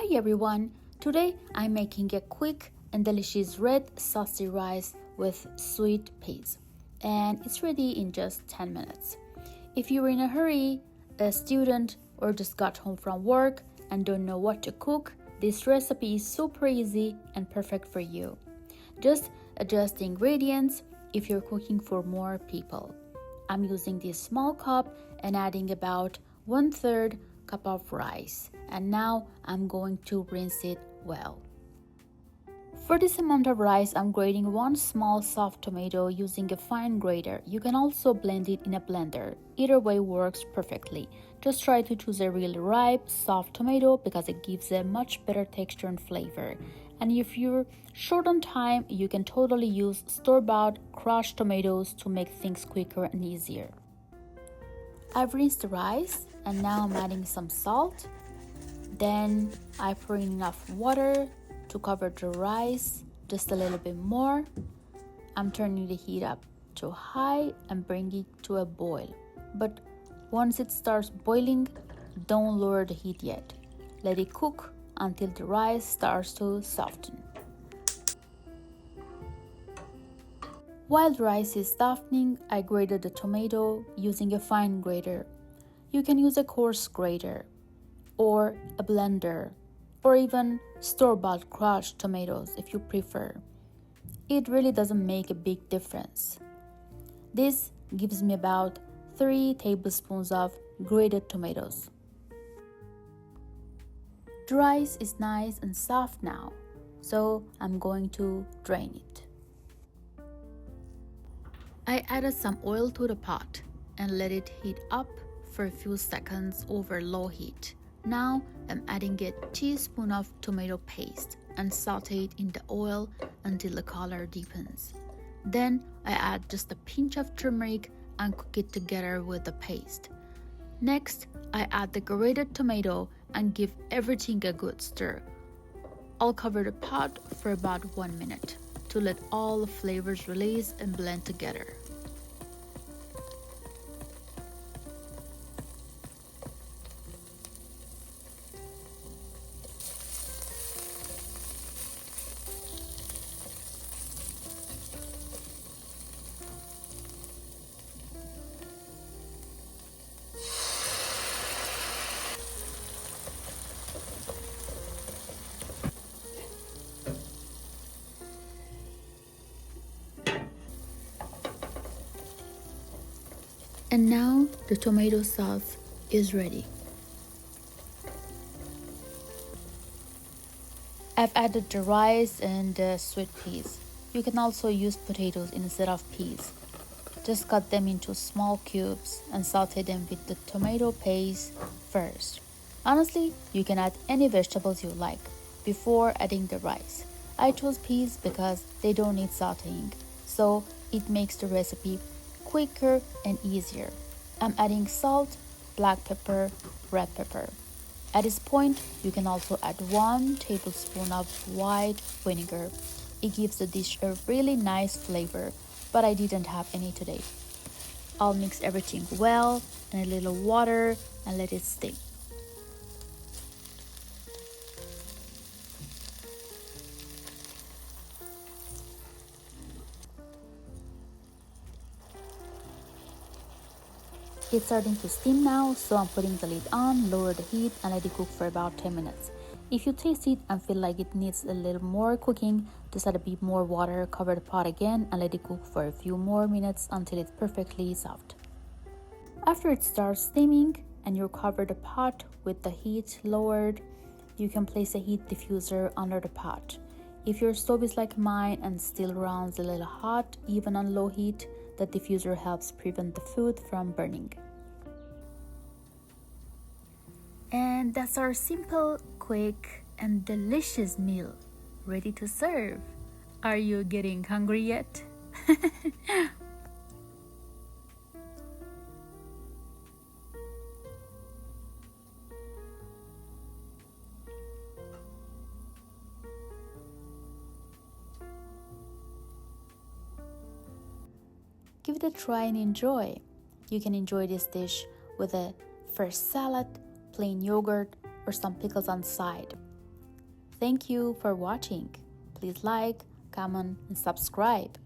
Hi everyone! Today I'm making a quick and delicious red saucy rice with sweet peas, and it's ready in just 10 minutes. If you're in a hurry, a student, or just got home from work and don't know what to cook, this recipe is super easy and perfect for you. Just adjust the ingredients if you're cooking for more people. I'm using this small cup and adding about 1/3 cup of rice, and now I'm going to rinse it well. For this amount of rice, I'm grating one small soft tomato using a fine grater. You can also blend it in a blender. Either way works perfectly. Just try to choose a really ripe, soft tomato because it gives a much better texture and flavor. And if you're short on time, you can totally use store-bought crushed tomatoes to make things quicker and easier. I've rinsed the rice and now I'm adding some salt. Then I pour in enough water to cover the rice, just a little bit more. I'm turning the heat up to high and bring it to a boil. But once it starts boiling, don't lower the heat yet. Let it cook until the rice starts to soften. While the rice is softening, I grated the tomato using a fine grater. You can use a coarse grater or a blender or even store-bought crushed tomatoes if you prefer. It really doesn't make a big difference. This gives me about 3 tablespoons of grated tomatoes. The rice is nice and soft now, so I'm going to drain it. I added some oil to the pot and let it heat up for a few seconds over low heat. Now I'm adding a teaspoon of tomato paste and saute it in the oil until the color deepens. Then I add just a pinch of turmeric and cook it together with the paste. Next, I add the grated tomato and give everything a good stir. I'll cover the pot for about 1 minute to let all the flavors release and blend together. And now the tomato sauce is ready. I've added the rice and the sweet peas. You can also use potatoes instead of peas. Just cut them into small cubes and saute them with the tomato paste first. Honestly, you can add any vegetables you like before adding the rice. I chose peas because they don't need sauteing, so it makes the recipe quicker and easier. I'm adding salt, black pepper, red pepper. At this point, you can also add 1 tablespoon of white vinegar. It gives the dish a really nice flavor, but I didn't have any today. I'll mix everything well and a little water and let it steam. It's starting to steam now, so I'm putting the lid on, lower the heat, and let it cook for about 10 minutes. If you taste it and feel like it needs a little more cooking, just add a bit more water, cover the pot again, and let it cook for a few more minutes until it's perfectly soft. After it starts steaming and you cover the pot with the heat lowered, you can place a heat diffuser under the pot. If your stove is like mine and still runs a little hot, even on low heat, the diffuser helps prevent the food from burning. And that's our simple, quick, and delicious meal, ready to serve. Are you getting hungry yet? Give it a try and enjoy. You can enjoy this dish with a fresh salad, plain yogurt, or some pickles on the side. Thank you for watching. Please like, comment, and subscribe.